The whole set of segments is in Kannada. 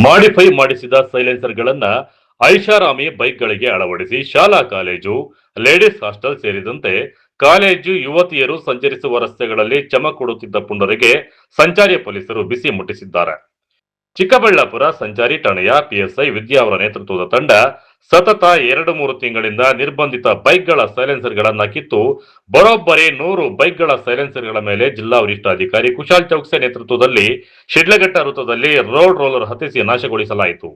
ಮಾಡಿಫೈ ಮಾಡಿಸಿದ ಸೈಲೆನ್ಸರ್ಗಳನ್ನ ಐಷಾರಾಮಿ ಬೈಕ್ಗಳಿಗೆ ಅಳವಡಿಸಿ ಶಾಲಾ ಕಾಲೇಜು, ಲೇಡೀಸ್ ಹಾಸ್ಟೆಲ್ ಸೇರಿದಂತೆ ಕಾಲೇಜು ಯುವತಿಯರು ಸಂಚರಿಸುವ ರಸ್ತೆಗಳಲ್ಲಿ ಚಮಕ್ ಕೊಡುತ್ತಿದ್ದ ಪುಂಡರಿಗೆ ಸಂಚಾರಿ ಪೊಲೀಸರು ಬಿಸಿ ಮುಟ್ಟಿಸಿದ್ದಾರೆ. ಚಿಕ್ಕಬಳ್ಳಾಪುರ ಸಂಚಾರಿ ಠಾಣೆಯ ಪಿಎಸ್ಐ ವಿದ್ಯಾ ಅವರ ನೇತೃತ್ವದ ತಂಡ ಸತತ 2-3 ತಿಂಗಳಿಂದ ನಿರ್ಬಂಧಿತ ಬೈಕ್ಗಳ ಸೈಲೆನ್ಸರ್ಗಳನ್ನ ಕಿತ್ತು ಬರೋಬ್ಬರಿ 100 ಬೈಕ್ಗಳ ಸೈಲೆನ್ಸರ್ಗಳ ಮೇಲೆ ಜಿಲ್ಲಾ ವರಿಷ್ಠಾಧಿಕಾರಿ ಕುಶಾಲ್ ಚೌಕ್ಸೆ ನೇತೃತ್ವದಲ್ಲಿ ಶಿಡ್ಲಘಟ್ಟ ವೃತ್ತದಲ್ಲಿ ರೋಡ್ ರೋಲರ್ ಹತ್ತಿಸಿ ನಾಶಗೊಳಿಸಲಾಯಿತು.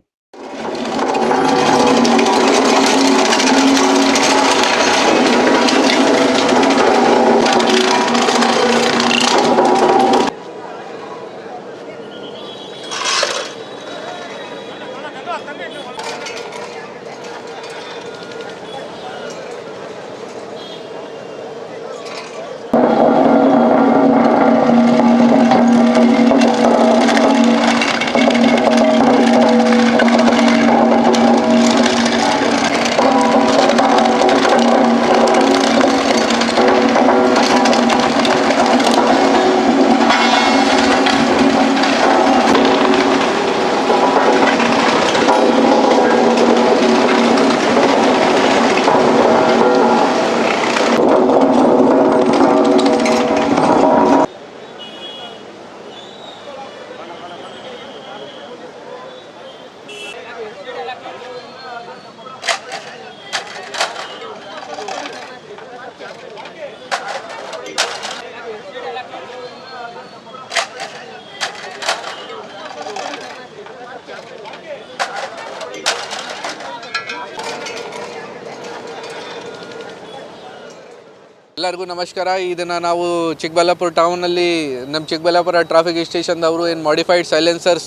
ಎಲ್ಲರಿಗೂ ನಮಸ್ಕಾರ. ಇದನ್ನು ನಾವು ಚಿಕ್ಕಬಳ್ಳಾಪುರ ಟೌನಲ್ಲಿ ನಮ್ಮ ಚಿಕ್ಕಬಳ್ಳಾಪುರ ಟ್ರಾಫಿಕ್ ಸ್ಟೇಷನ್ದವರು ಏನು ಮಾಡಿಫೈಡ್ ಸೈಲೆನ್ಸರ್ಸ್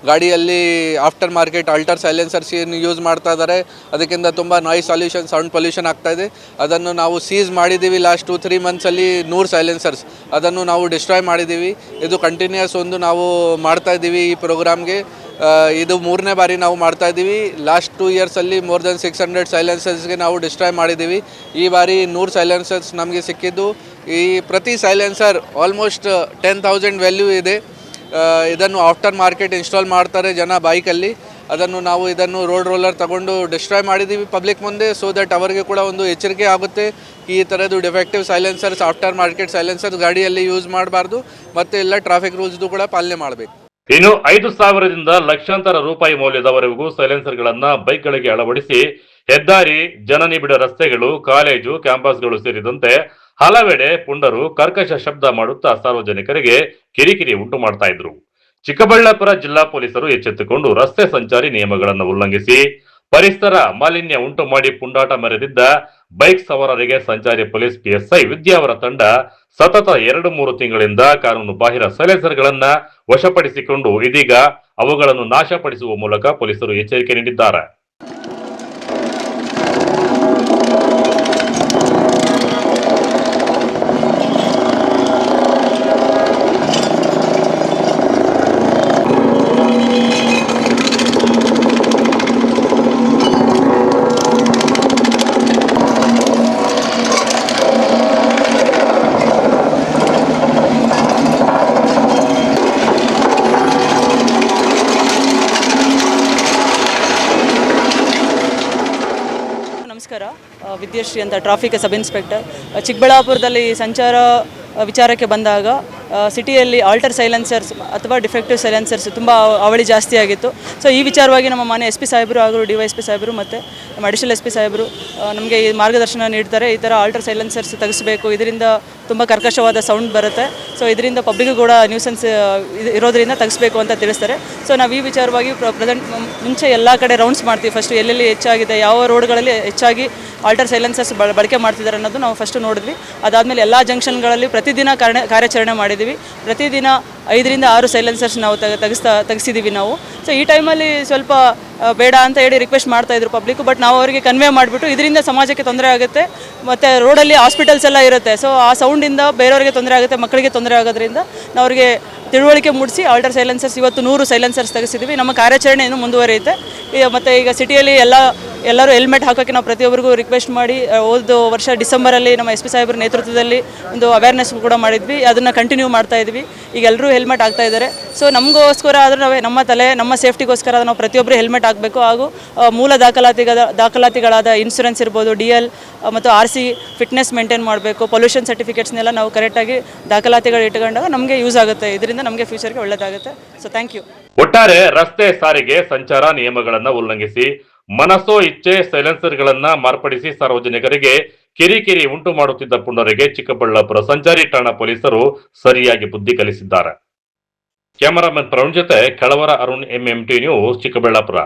ಗಾಡಿಯಲ್ಲಿ ಆಫ್ಟರ್ ಮಾರ್ಕೆಟ್ ಆಲ್ಟರ್ ಸೈಲೆನ್ಸರ್ಸ್ ಏನು ಯೂಸ್ ಮಾಡ್ತಾ ಇದ್ದಾರೆ, ಅದಕ್ಕಿಂತ ತುಂಬ ನಾಯ್ಸ್ ಸೊಲ್ಯೂಷನ್, ಸೌಂಡ್ ಪೊಲ್ಯೂಷನ್ ಆಗ್ತಾಯಿದೆ. ಅದನ್ನು ನಾವು ಸೀಸ್ ಮಾಡಿದ್ದೀವಿ. ಲಾಸ್ಟ್ 2-3 ಮಂತ್ಸಲ್ಲಿ 100 ಸೈಲೆನ್ಸರ್ಸ್ ಅದನ್ನು ನಾವು ಡಿಸ್ಟ್ರಾಯ್ ಮಾಡಿದ್ದೀವಿ. ಇದು ಕಂಟಿನ್ಯೂಸ್ ಒಂದು ನಾವು ಮಾಡ್ತಾಯಿದ್ದೀವಿ ಈ ಪ್ರೋಗ್ರಾಮ್ಗೆ. ಇದು 3ನೇ ಬಾರಿ ನಾವು ಮಾಡ್ತಾ ಇದ್ದೀವಿ. ಲಾಸ್ಟ್ 2 ಇಯರ್ಸಲ್ಲಿ ಮೋರ್ ದೆನ್ 600 ಸೈಲೆನ್ಸರ್ಸ್ಗೆ ನಾವು ಡಿಸ್ಟ್ರಾಯ್ ಮಾಡಿದ್ದೀವಿ. ಈ ಬಾರಿ 100 ಸೈಲೆನ್ಸರ್ಸ್ ನಮಗೆ ಸಿಕ್ಕಿದ್ದು. ಈ ಪ್ರತಿ ಸೈಲೆನ್ಸರ್ ಆಲ್ಮೋಸ್ಟ್ 10,000 ವ್ಯಾಲ್ಯೂ ಇದೆ. ಇದನ್ನು ಆಫ್ಟರ್ ಮಾರ್ಕೆಟ್ ಇನ್ಸ್ಟಾಲ್ ಮಾಡ್ತಾರೆ ಜನ ಬೈಕಲ್ಲಿ. ಅದನ್ನು ನಾವು ಇದನ್ನು ರೋಡ್ ರೋಲರ್ ತಗೊಂಡು ಡಿಸ್ಟ್ರಾಯ್ ಮಾಡಿದ್ದೀವಿ ಪಬ್ಲಿಕ್ ಮುಂದೆ, ಸೊ ದಟ್ ಅವರಿಗೆ ಕೂಡ ಒಂದು ಎಚ್ಚರಿಕೆ ಆಗುತ್ತೆ. ಈ ಥರದ್ದು ಡಿಫೆಕ್ಟಿವ್ ಸೈಲೆನ್ಸರ್ಸ್, ಆಫ್ಟರ್ ಮಾರ್ಕೆಟ್ ಸೈಲೆನ್ಸರ್ಸ್ ಗಾಡಿಯಲ್ಲಿ ಯೂಸ್ ಮಾಡಬಾರ್ದು ಮತ್ತು ಎಲ್ಲ ಟ್ರಾಫಿಕ್ ರೂಲ್ಸ್ದು ಕೂಡ ಪಾಲನೆ ಮಾಡಬೇಕು. ಇನ್ನು 5,000ದಿಂದ ಲಕ್ಷಾಂತರ ರೂಪಾಯಿ ಮೌಲ್ಯದವರೆಗೂ ಸೈಲೆನ್ಸರ್ಗಳನ್ನ ಬೈಕ್ಗಳಿಗೆ ಅಳವಡಿಸಿ ಹೆದ್ದಾರಿ, ಜನನಿಬಿಡ ರಸ್ತೆಗಳು, ಕಾಲೇಜು, ಕ್ಯಾಂಪಸ್ಗಳು ಸೇರಿದಂತೆ ಹಲವೆಡೆ ಪುಂಡರು ಕರ್ಕಶ ಶಬ್ದ ಮಾಡುತ್ತಾ ಸಾರ್ವಜನಿಕರಿಗೆ ಕಿರಿಕಿರಿ ಉಂಟು ಮಾಡ್ತಾ ಇದ್ರು. ಚಿಕ್ಕಬಳ್ಳಾಪುರ ಜಿಲ್ಲಾ ಪೊಲೀಸರು ಎಚ್ಚೆತ್ತುಕೊಂಡು ರಸ್ತೆ ಸಂಚಾರಿ ನಿಯಮಗಳನ್ನು ಉಲ್ಲಂಘಿಸಿ ಪರಿಸರ ಮಾಲಿನ್ಯ ಉಂಟು ಮಾಡಿ ಪುಂಡಾಟ ಮೆರೆದಿದ್ದ ಬೈಕ್ ಸವಾರರಿಗೆ ಸಂಚಾರಿ ಪೊಲೀಸ್ ಪಿಎಸ್ಐ ವಿದ್ಯಾ ಅವರ ತಂಡ ಸತತ 2-3 ತಿಂಗಳಿಂದ ಕಾನೂನು ಬಾಹಿರ ಸೈಲೆನ್ಸರ್ಗಳನ್ನ ವಶಪಡಿಸಿಕೊಂಡು ಇದೀಗ ಅವುಗಳನ್ನು ನಾಶಪಡಿಸುವ ಮೂಲಕ ಪೊಲೀಸರು ಎಚ್ಚರಿಕೆ ನೀಡಿದ್ದಾರೆ. ನಮಸ್ಕಾರ. ವಿದ್ಯಾಶ್ರೀ ಅಂತ, ಟ್ರಾಫಿಕ್ ಸಬ್ ಇನ್ಸ್ಪೆಕ್ಟರ್. ಚಿಕ್ಕಬಳ್ಳಾಪುರದಲ್ಲಿ ಸಂಚಾರ ವಿಚಾರಕ್ಕೆ ಬಂದಾಗ ಸಿಟಿಯಲ್ಲಿ ಆಲ್ಟರ್ ಸೈಲೆನ್ಸರ್ಸ್ ಅಥವಾ ಡಿಫೆಕ್ಟಿವ್ ಸೈಲೆನ್ಸರ್ಸ್ ತುಂಬ ಅವಳಿ ಜಾಸ್ತಿ ಆಗಿತ್ತು. ಸೊ ಈ ವಿಚಾರವಾಗಿ ನಮ್ಮ ಮಾನ್ಯ SP ಸಾಹೇಬರು ಹಾಗೂ DYSP ಸಾಹೇಬರು ಮತ್ತು ನಮ್ಮ ಅಡಿಷನಲ್ SP ಸಾಹೇಬರು ನಮಗೆ ಈ ಮಾರ್ಗದರ್ಶನ ನೀಡ್ತಾರೆ. ಈ ಥರ ಆಲ್ಟರ್ ಸೈಲೆನ್ಸರ್ಸ್ ತೆಗೆಸಬೇಕು, ಇದರಿಂದ ತುಂಬ ಕರ್ಕಶವಾದ ಸೌಂಡ್ ಬರುತ್ತೆ, ಸೊ ಇದರಿಂದ ಪಬ್ಲಿಕ್ ಕೂಡ ನ್ಯೂಸೆನ್ಸ್ ಇರೋದರಿಂದ ತೆಗೆಸಬೇಕು ಅಂತ ತಿಳಿಸ್ತಾರೆ. ಸೊ ನಾವು ಈ ವಿಚಾರವಾಗಿ ಮುಂಚೆ ಎಲ್ಲ ಕಡೆ ರೌಂಡ್ಸ್ ಮಾಡ್ತೀವಿ. ಫಸ್ಟು ಎಲ್ಲೆಲ್ಲಿ ಹೆಚ್ಚಾಗಿದೆ, ಯಾವ ರೋಡ್ಗಳಲ್ಲಿ ಹೆಚ್ಚಾಗಿ ಆಲ್ಟರ್ ಸೈಲೆನ್ಸರ್ಸ್ ಬಳಕೆ ಮಾಡ್ತಿದ್ದಾರೆ ಅನ್ನೋದು ನಾವು ಫಸ್ಟು ನೋಡಿದ್ವಿ. ಅದಾದಮೇಲೆ ಎಲ್ಲ ಜಂಕ್ಷನ್ಗಳಲ್ಲಿ ಪ್ರತಿದಿನ ಕಾರ್ಯಾಚರಣೆ ಮಾಡಿದ್ದೀವಿ. ಪ್ರತಿದಿನ 5ರಿಂದ 6 ಸೈಲೆನ್ಸರ್ಸ್ ನಾವು ತೆಗೆಸಿದ್ದೀವಿ ನಾವು. ಸೊ ಈ ಟೈಮಲ್ಲಿ ಸ್ವಲ್ಪ ಬೇಡ ಅಂತ ಹೇಳಿ ರಿಕ್ವೆಸ್ಟ್ ಮಾಡ್ತಾಯಿದ್ರು ಪಬ್ಲಿಕ್, ಬಟ್ ನಾವು ಅವರಿಗೆ ಕನ್ವೆ ಮಾಡಿಬಿಟ್ಟು ಇದರಿಂದ ಸಮಾಜಕ್ಕೆ ತೊಂದರೆ ಆಗುತ್ತೆ ಮತ್ತು ರೋಡಲ್ಲಿ ಹಾಸ್ಪಿಟಲ್ಸ್ ಎಲ್ಲ ಇರುತ್ತೆ, ಸೊ ಆ ಸೌಂಡಿಂದ ಬೇರೆಯವರಿಗೆ ತೊಂದರೆ ಆಗುತ್ತೆ, ಮಕ್ಕಳಿಗೆ ತೊಂದರೆ ಆಗೋದ್ರಿಂದ ನಾವು ಅವರಿಗೆ ತಿಳುವಳಿಕೆ ಮೂಡಿಸಿ ಆಲ್ಟರ್ ಸೈಲೆನ್ಸರ್ಸ್ ಇವತ್ತು 100 ಸೈಲೆನ್ಸರ್ಸ್ ತೆಗೆಸಿದ್ದೀವಿ. ನಮ್ಮ ಕಾರ್ಯಾಚರಣೆ ಇನ್ನೂ ಮುಂದುವರಿಯುತ್ತೆ. ಮತ್ತು ಈಗ ಸಿಟಿಯಲ್ಲಿ ಎಲ್ಲ ಎಲ್ಲರೂ ಹೆಲ್ಮೆಟ್ ಹಾಕೋಕ್ಕೆ ನಾವು ಪ್ರತಿಯೊಬ್ಬರಿಗೂ ರಿಕ್ವೆಸ್ಟ್ ಮಾಡಿ ಹೋದ ವರ್ಷ ಡಿಸೆಂಬರಲ್ಲಿ ನಮ್ಮ ಎಸ್ ಪಿ ಸಾಹೇಬ್ರ ನೇತೃತ್ವದಲ್ಲಿ ಒಂದು ಅವೇರ್ನೆಸ್ ಕೂಡ ಮಾಡಿದ್ವಿ, ಅದನ್ನು ಕಂಟಿನ್ಯೂ ಮಾಡ್ತಾ ಇದ್ವಿ. ಈಗ ಎಲ್ಲರೂ ಹೆಲ್ಮೆಟ್ ಆಗ್ತಾ ಇದ್ದಾರೆ. ಸೊ ನಮಗೋಸ್ಕರ ಆದರೂ ನಾವೇ ನಮ್ಮ ತಲೆ ನಮ್ಮ ಸೇಫ್ಟಿಗೋಸ್ಕರ ನಾವು ಪ್ರತಿಯೊಬ್ಬರು ಹೆಲ್ಮೆಟ್ ಹಾಕಬೇಕು. ಹಾಗೂ ಮೂಲ ದಾಖಲಾತಿಗಳಾದ ಇನ್ಶೂರೆನ್ಸ್ ಇರ್ಬೋದು, DL ಮತ್ತು RC ಫಿಟ್ನೆಸ್ ಮೇಂಟೈನ್ ಮಾಡಬೇಕು. ಪೊಲ್ಯೂಷನ್ ಸರ್ಟಿಫಿಕೇಟ್ಸ್ನೆಲ್ಲ ನಾವು ಕರೆಕ್ಟಾಗಿ ದಾಖಲಾತಿಗಳು ಇಟ್ಕೊಂಡಾಗ ನಮಗೆ ಯೂಸ್ ಆಗುತ್ತೆ. ಇದರಿಂದ ನಮಗೆ ಫ್ಯೂಚರ್ಗೆ ಒಳ್ಳೆಯದಾಗುತ್ತೆ. So thank you. ಒಟ್ಟಾರೆ ರಸ್ತೆ ಸಾರಿಗೆ ಸಂಚಾರ ನಿಯಮಗಳನ್ನು ಉಲ್ಲಂಘಿಸಿ ಮನಸೋ ಇಚ್ಛೆ ಸೈಲೆನ್ಸರ್ಗಳನ್ನ ಮಾರ್ಪಡಿಸಿ ಸಾರ್ವಜನಿಕರಿಗೆ ಕಿರಿಕಿರಿ ಉಂಟು ಮಾಡುತ್ತಿದ್ದ ಪುಂಡರಿಗೆ ಚಿಕ್ಕಬಳ್ಳಾಪುರ ಸಂಚಾರಿ ಠಾಣಾ ಪೊಲೀಸರು ಸರಿಯಾಗಿ ಬುದ್ಧಿ ಕಲಿಸಿದ್ದಾರೆ. ಕ್ಯಾಮರಾಮನ್ ಪ್ರವೀಣ್ ಜೊತೆ ಕೆಳವರ ಅರುಣ್, MMT ನ್ಯೂಸ್, ಚಿಕ್ಕಬಳ್ಳಾಪುರ.